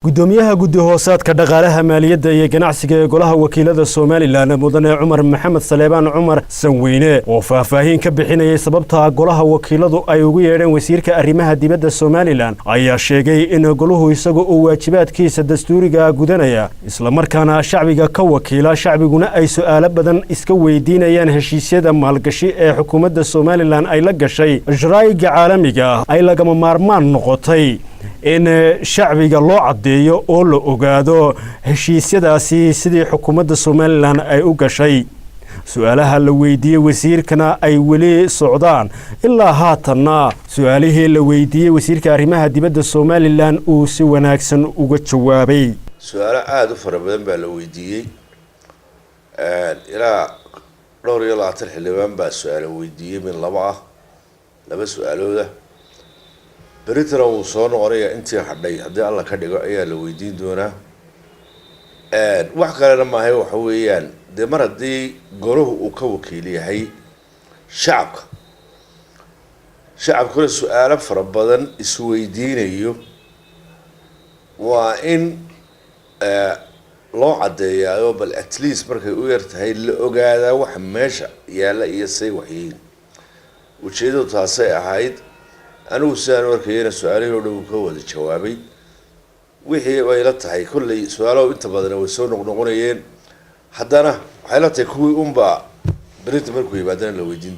gudoomiyaha guddi hoosaadka dhaqaalaha maaliyadda iyo ganacsiga ee golaha wakiilada Soomaaliland mudane Cumar Maxamed Saleebaan Cumar Sanweyne oo faahfaahin ka bixinayay sababta golaha wakiiladu ay ugu yeedheen wasiirka arrimaha dibadda Soomaaliland ayaa sheegay in goluhu isagu uu waajibaadkiisa dastuuriga gudanaya isla markaana shacbiga ka wakiila shacbiguna ay su'aalo badan iska weydiinayaan heshiisyada maalgashi ee xukuumadda Soomaaliland ay la gashay sharciga caalamiga ay lagama maarmaan noqotay in shacbiga loo cadeeyo oo la ogaado heshiisyadaasi sidii xukuumadda Soomaaliland ay u gashay su'aalaha la weydiiyay wasiirkana ay wali socdaan ilaa haatanna su'aalihii la weydiiyay wasiirka arrimaha dibadda Soomaaliland uu si wanaagsan uga jawaabay su'aalo aad u fara badan baa la weydiiyay ilaa dhowr iyo 20 xildhibaan baa su'aalo weydiiyay min laba su'aalooda بريتنا وصلنا قرية أنتي حدي هدي الله كده أيه لو يدين دونا وحكي لما هي وحويان دي مرة دي جروه وكوكيلي هي شعب كل سؤال فربضن السويدين أيوه وإن لو عدي يا بل أتليس مركي ويرت هاي الأجادة وحماشة يلا يسي وحين وشيدو تاسع هايد أنا وسأل وركينا سؤالي ولو كود جوابي وحي ويلتهاي كل سؤال وأنت بدنا وسون نقولين حدنا حيلتك هو أمبا بريت مركوي بعدين لو يدين